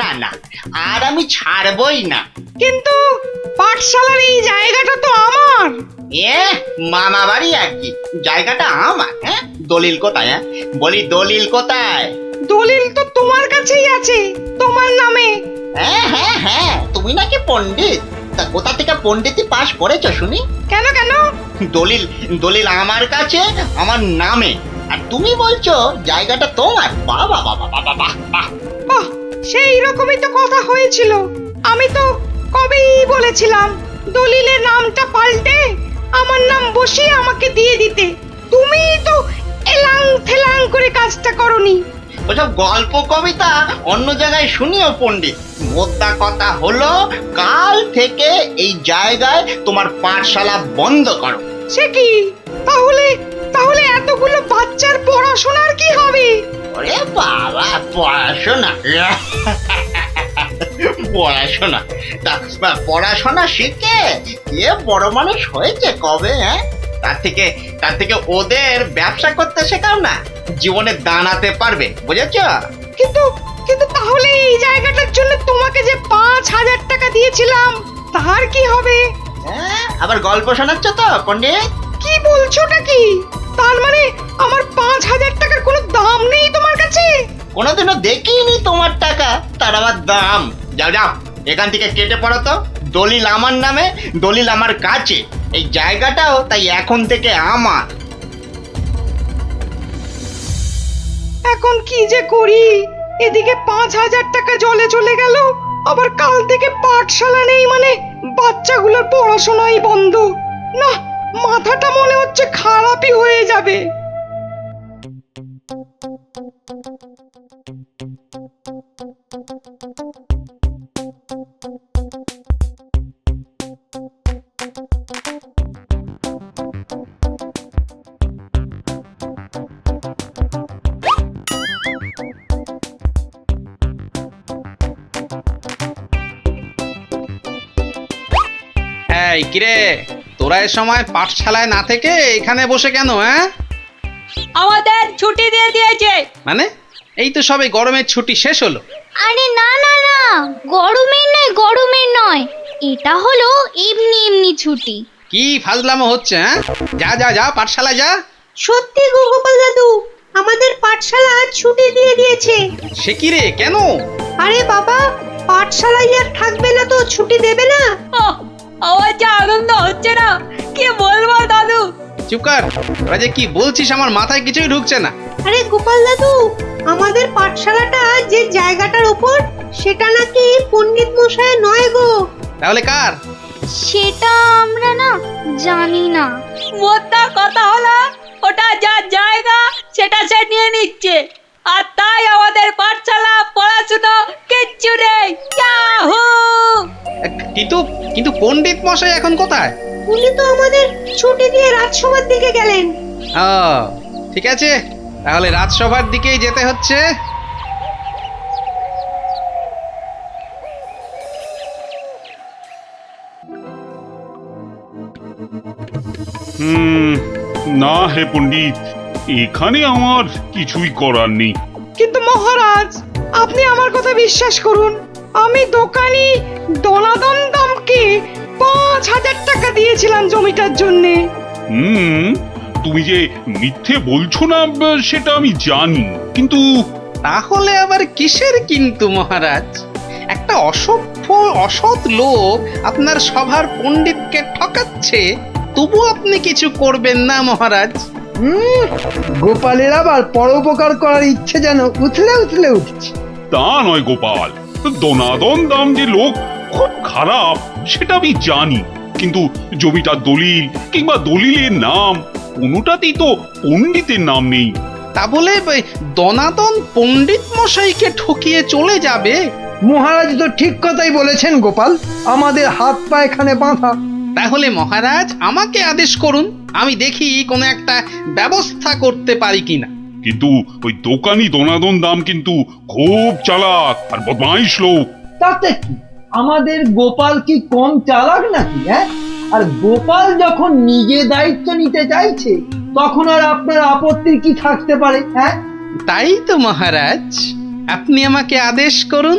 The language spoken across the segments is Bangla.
না না, আর আমি ছাড়বই না। কিন্তু পাঠশালার এই জায়গাটা তো আমার। এ মামা বাড়ি আর কি, জায়গাটা আমার। হ্যাঁ, দলিল কোথায়? হ্যাঁ বলি, দলিল কোথায়? দলিল তো তোমার কাছেই আছে, তোমার নামে। হ্যাঁ হ্যাঁ হ্যাঁ, তুমি নাকি পণ্ডিত, তা কোথা থেকে পণ্ডিতি পাশ করেছো শুনি? কেন কেন? দলিল দলিল আমার কাছে, আমার নামে, আর তুমি বলছো জায়গাটা তোমার। বাবা বাবা বাবা বাহ বাহ। বাহ, সেই রকমই তো কথা হয়েছিল। আমি তো কবেই বলেছিলাম দলিলের নামটা পাল্টে আমার নাম বসিয়ে আমাকে দিয়ে দিতে। তুমি তো এলাং থেলাং করে কাজটা করনি। ওসব গল্প কবিতা অন্য জায়গায় শুনিও পণ্ডিত। মোদ্দা কথা হলো, কাল থেকে এই জায়গায় তোমার পাঠশালা বন্ধ করো। সে কি? তাহলে তাহলে এতগুলো বাচ্চার পড়াশোনার কি হবে? ওরে বাবা, পড়াশোনা পড়াশোনা তা পড়াশোনা শিখে কে বড় মানুষ হয়েছে কবে? হ্যাঁ, তার থেকে ওদের ব্যবসা করতে শেখাও না, জীবনে দাঁড়াতে পারবে, বুঝেছ? কিন্তু কিন্তু তাহলে এই জায়গাটার জন্য তোমাকে যে 5,000 টাকা দিয়েছিলাম তার কি হবে? হ্যাঁ, আবার গল্প শোনাচ্ছ তো পণ্ডিত? কি বলছোটা কি? তার মানে আমার 5,000 টাকার কোনো দাম নেই তোমার কাছে? কোনোদিনও দেখিনি তোমার টাকা, তার আবার দাম। যাও যাও, এখান থেকে কেটে পড়ো তো। দলিল আমার নামে, দলিল আমার কাছে, এই জায়গাটাও তাই এখন থেকে আমার। এখন কি যে করি? এদিকে 5,000 টাকা জলে চলে গেল, আবার কাল থেকে পাঠশালা নেই, মানে বাচ্চাগুলোর পড়াশোনাই বন্ধ। না, মাথাটা মনে হচ্ছে খারাপই হয়ে যাবে। এই কিরে, তোরা এ সময় পাঠশালায় না থেকে এখানে বসে কেন? হ্যাঁ, আমাদের ছুটি দিয়ে দিয়েছে। মানে এই তো সবে গরমের ছুটি শেষ হলো। আরে না না না, গরমের নয়, এটা হলো এমনি এমনি ছুটি। কি ফাজলামো হচ্ছে? হ্যাঁ, যা যা যা, পাঠশালায় যা। সত্যি গো গোপাল দাদু, আমাদের পাঠশালা আজ ছুটি দিয়ে দিয়েছে। সে কি রে, কেন? আরে বাবা, পাঠশালায় আর থাকবে না তো ছুটি দেবে না? আমার যা আনন্দ হচ্ছে না, কি বলবো দাদু। চুপ কর, তোরা যে কি বলছিস আমার মাথায় কিছুই ঢুকছে না। আরে গোপাল দাদু, আমাদের পাঠশালাটা যে জায়গাটার উপর, সেটা নাকি পণ্ডিত মশাই নয় গো। তাহলে কার? সেটা আমরা না জানি না। মোদ্দা কথা হলো, ওটা যার জায়গা সেটা সে নিয়ে নিচ্ছে, আর তাই আমাদের পাঠশালা পড়াশুনো কিচ্ছু নেই। ইয়াহু! কিন্তু কিন্তু পণ্ডিত মশাই এখন কোথায়? উনি তো আমাদের ছুটি দিয়ে রাজসভার দিকে গেলেন। ও ঠিক আছে, তাহলে রাজসভার দিকেই যেতে হচ্ছে। না হে পণ্ডিত, এখানে আমার কিছুই করার নেই। কিন্তু মহারাজ, আপনি আমার কথা বিশ্বাস করুন, আমি দোকানি দনাদন দামকে 5,000 টাকা দিয়েছিলাম জমিটার জন্যে। তুমি যে মিথ্যে বলছো না সেটা আমি জানি, কিন্তু তাহলে আবার কিসের কিন্তু মহারাজ? একটা অসভ্য অসৎ লোক আপনার সভার পণ্ডিতকে ঠকাচ্ছে, তবু আপনি কিছু করবেন না মহারাজ? গোপালের আবার পরোপকার করার ইচ্ছে যেন উথলে উথলে উঠছে। তা নয় গোপাল, দনাদন দাম যে লোক খুব খারাপ সেটা আমি জানি, কিন্তু জমিটার দলিল কিংবা দলিলের নাম কোনোটাতেই তো পণ্ডিতের নাম নেই। তা বলে দনাদন পণ্ডিত মশাইকে ঠকিয়ে চলে যাবে? মহারাজ তো ঠিক কথাই বলেছেন গোপাল, আমাদের হাত পা এখানে বাঁধা। তাহলে মহারাজ আমাকে আদেশ করুন, আমি দেখি কোনো একটা ব্যবস্থা করতে পারি কিনা। কিন্তু ওই দোকানি দনাদন দাম কিন্তু খুব চালাক আর বদমাইশ লোক। তাতে কি, আমাদের গোপাল কি কম চালাক নাকি? হ্যাঁ, আর গোপাল যখন নিজে দায়িত্ব নিতে চাইছে, তখন আর আপনার আপত্তির কি থাকতে পারে? হ্যাঁ, তাই তো মহারাজ, আপনি আমাকে আদেশ করুন।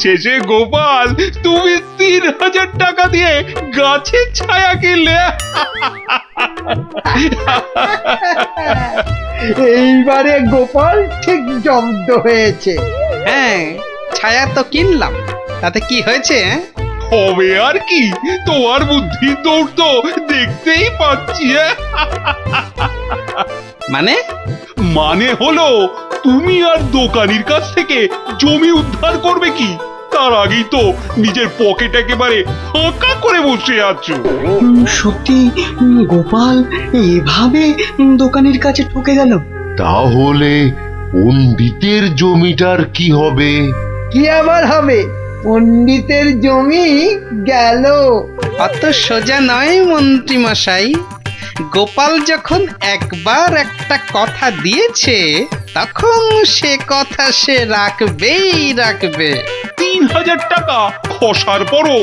শেষে গোপাল তুমি 3000 টাকা দিয়ে গাছের ছায়া কিনলে। এইবারে গোপাল ঠিক জব্দ হয়েছে। হ্যাঁ, ছায়া তো কিনলাম, তাতে কি হয়েছে? হবে আর কি, তোমার বুদ্ধি দৌড় তো দেখতেই পাচ্ছি। মানে মানে হলো তুমি আর দোকানির কাছ থেকে জমি উদ্ধার করবে কি, তার আগেই তো নিজের পকেট একেবারে ফাঁকা করে বসে আছো। সত্যি গোপাল এভাবে দোকানের কাছে ঠকে গেল? তাহলে পণ্ডিতের জমিটার কি হবে? কি আবার হবে? পণ্ডিতের জমি গেল। অত সোজা নয় মন্ত্রী মশাই। গোপাল যখন একবার একটা কথা দিয়েছে তখন সে কথা সে রাখবেই রাখবে। 3000 টাকা খসার পরও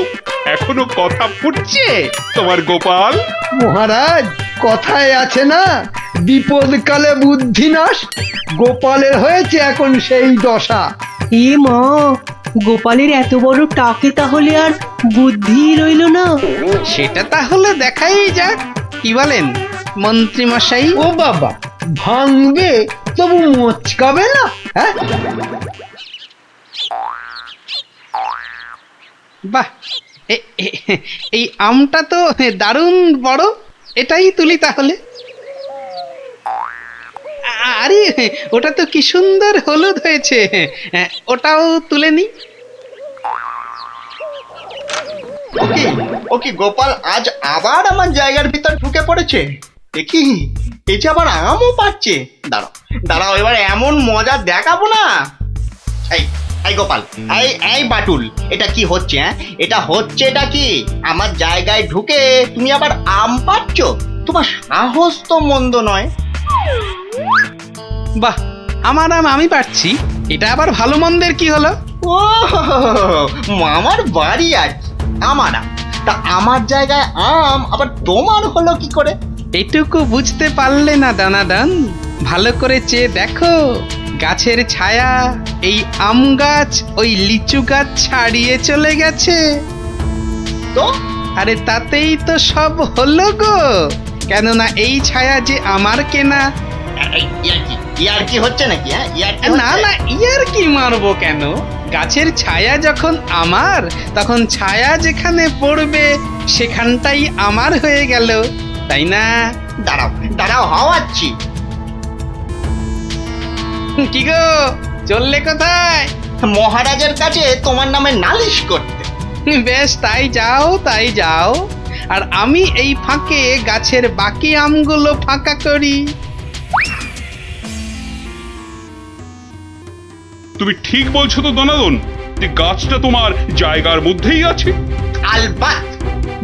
এখনো কথা ফুটছে তোমার গোপাল। মহারাজ, কথায় আছে না, বিপদকালে বুদ্ধি নাশ। গোপালের হয়েছে এখন সেই দশা। এ মা, গোপালের এত বড় টাকে তাহলে আর বুদ্ধি রইল না? সেটা তাহলে দেখাই যাক, কি বলেন মন্ত্রী মশাই? ও বাবা, ভাঙবে তবু মচকাবে না? হ্যাঁ, বাহ, এই আমটা তো দারুণ বড়, এটাই তুলি তাহলে। আরে ওটা তো কি সুন্দর হলুদ হয়েছে, ওটাও তুলে নি। ওকে গোপাল আজ আবার আমার জায়গার ভিতর ঢুকে পড়েছে। দেখি এই যে আবার আমও পাচ্ছে। দাঁড়াও দাঁড়াও, এবার এমন মজা দেখাবো না। এই এই গোপাল, এই বাটুল, এটা কি হচ্ছে? হ্যাঁ, এটা কি আমার জায়গায় ঢুকে তুমি আবার আম পাচ্ছ? তোমার সাহস তো মন্দ নয়। বাহ, আমার আম আমি পাচ্ছি, এটা আবার ভালো মন্দের কি হলো? ও আমার বাড়ি আর কি, আমার আম, তা আমার জায়গায় আম আবার তোমার হলো কি করে? এটুকু বুঝতে পারলে না দানাদান? ভালো করে চেয়ে দেখো, গাছের ছায়া এই আম গাছ ওই লিচু গাছ ছাড়িয়ে চলে গেছে। তো আরে তাতেই তো সব হলো গো, কেননা এই ছায়া যে আমার কেনা। ইয়ার কি হচ্ছে নাকি? হ্যাঁ, ইয়ার কি না হচ্ছে? না, ইয়ার কি মারবো কেন? গাছের ছায়া যখন আমার, তখন ছায়া যেখানে পড়বে সেখানটাই আমার হয়ে গেল, তাই না? দাঁড়াও দাঁড়াও, হাওয়াচ্ছি। কি গো, চললে কোথায়? মহারাজের কাছে তোমার নামে নালিশ করতে। বেশ, তাই যাও তাই যাও, আর আমি এই ফাঁকে গাছের বাকি আমগুলো ফাঁকা করি। তুমি ঠিক বলছো তো দনাদন, যে গাছটা তোমার জায়গার মধ্যেই আছে? আলবাত।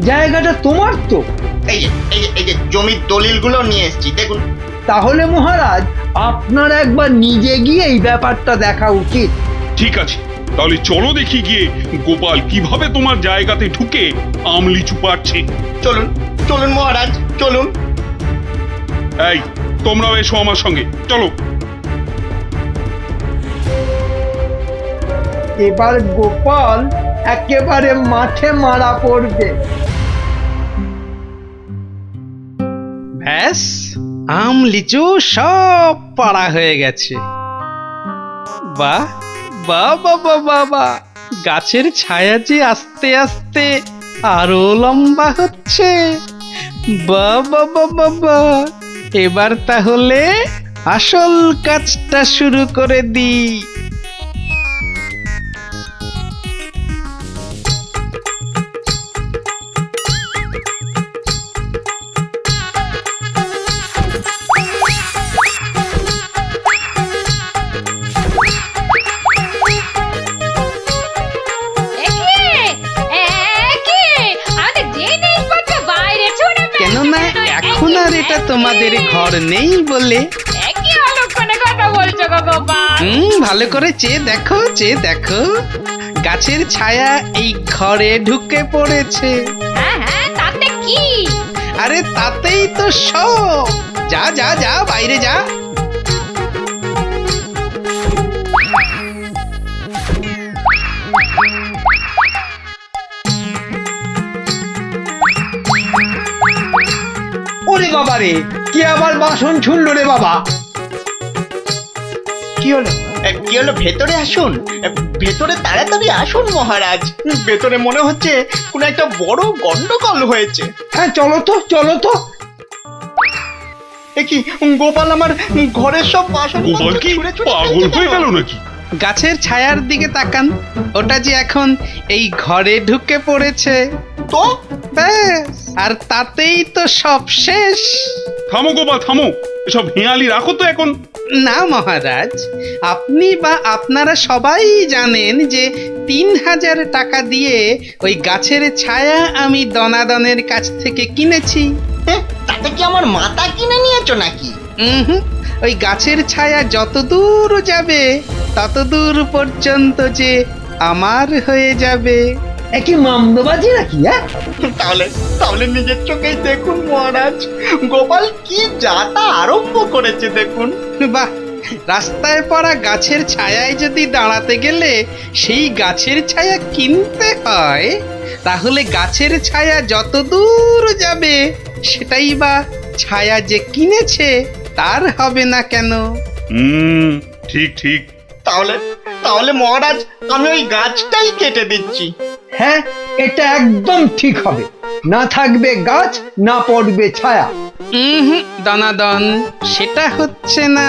জায়গাটা তোমার তো। এই যে জমির দলিলগুলো নিয়ে এসেছি, দেখুন। তাহলে মহারাজ, আপনার একবার নিজে গিয়ে এই ব্যাপারটা দেখা উচিত। ঠিক আছে, তাহলে চলো দেখি গিয়ে গোপাল কিভাবে তোমার জায়গাতে ঢুকে আম লিচু পাচ্ছে। চলুন চলুন মহারাজ, চলুন। এই, তোমরাও এসো আমার সঙ্গে, চলো। এবার গোপাল একেবারে মাঠে মারা পড়বে। ব্যাস, আম লিচু সব পাড়া হয়ে গেছে। বাহ বাহ বাবা বাবা, গাছের ছায়া যে আস্তে আস্তে আরো লম্বা হচ্ছে। বাবা বাবা, এবার তাহলে আসল কাজটা শুরু করে দিই। কেননা এখন আর এটা তোমাদের ঘর নেই বলে। ভালো করে চেয়ে দেখো, চেয়ে দেখো, গাছের ছায়া এই ঘরে ঢুকে পড়েছে। তাতে কি? আরে তাতেই তো সব। যা যা যা, বাইরে যা। বাবা রে, কি আবার বাসন ছুড়লো রে বাবা? কি হলো কি হলো? ভেতরে আসুন, ভেতরে তাড়াতাড়ি আসুন মহারাজ। ভেতরে মনে হচ্ছে কোনো একটা বড় গন্ডগোল হয়েছে। হ্যাঁ চলো তো, চলো তো। এ কি গোপাল আমার ঘরের সব বাসন গোপাল কি পাগল হয়ে গেল নাকি? গাছের ছায়ার দিকে তাকান, ওটা যে এখন এই ঘরে ঢুকে পড়েছে। তো ব্যাস, আর তাতেই তো সব শেষ। থামো গোপাল থামো, এসব হেঁয়ালি রাখো তো এখন। না মহারাজ, আপনি বা আপনারা সবাই জানেন যে 3000 টাকা দিয়ে ওই গাছের ছায়া আমি দনাদনের কাছ থেকে কিনেছি। তাতে কি আমার মাথা কিনে নিয়েছো নাকি? হুম, ওই গাছের ছায়া যত দূর যাবে তত দূর পর্যন্ত যে আমার হয়ে যাবে। একই মামদবাজি নাকি? হ্যাঁ তাহলে তাহলে নিজের চোখেই দেখুন মহারাজ, গোপাল কি যাতা আরম্ভ করেছে দেখুন। বাহ, রাস্তায় পড়া গাছের ছায়ায় যদি দাঁড়াতে গেলে সেই গাছের ছায়া কিনতে হয়, তাহলে গাছের ছায়া যত দূর যাবে সেটাই বা ছায়া যে কিনেছে তার হবে না কেন? ঠিক ঠিক। তাহলে তাহলে মহারাজ আমি ওই গাছটাই কেটে দিচ্ছি। হ্যাঁ, এটা একদম ঠিক হবে। না থাকবে গাছ, না পড়বে ছায়া। দনাদন, সেটা হচ্ছে না।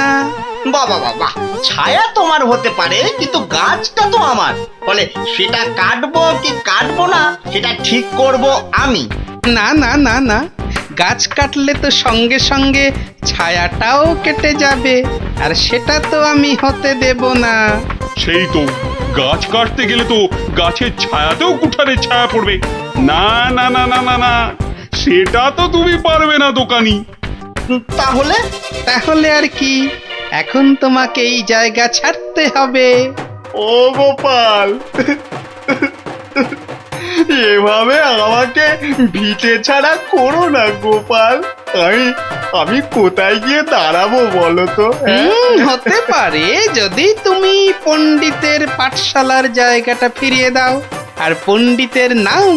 বাবা বাবা, ছায়া তোমার হতে পারে কিন্তু গাছটা তো আমার। বলে সেটা কাটবো কি কাটবো না সেটা ঠিক করব আমি। না না না না, গাছ কাটলে তো সঙ্গে সঙ্গে ছায়াটাও কেটে যাবে, আর সেটা তো আমি হতে দেব না। সেই তো, গাছ কাটতে গেলে তো গাছের ছায়াতেও কুঠারের ছায়া পড়বে। না না না না না না, সেটা তো তুমি পারবে না দোকানি। তাহলে তাহলে আর কি, এখন তোমাকে এই জায়গা ছাড়তে হবে। ও গোপাল, এভাবে আমাকে ভিটে ছাড়া করো না গোপাল। আমি আমি কোথায় গিয়ে দাঁড়াবো বলো তো? হতে পারে যদি তুমি পণ্ডিতের পাঠশালার জায়গাটা ফিরিয়ে দাও, আর পণ্ডিতের নাম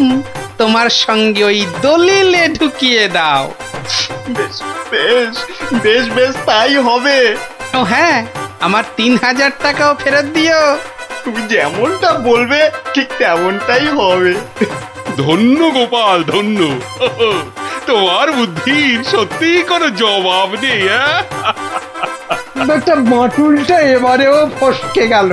তোমার সঙ্গে ওই দলিলে ঢুকিয়ে দাও। বেশ বেশ বেশ বেশ তাই হবে। ও হ্যাঁ, আমার 3000 টাকাও ফেরত দিও। তুমি যেমনটা বলবে ঠিক তেমনটাই হবে। ধন্য গোপাল ধন্য, তোমার বুদ্ধির সত্যি কোনো জবাব নেই। একটা বাঁটুলটা এবারেও ফসকে গেল।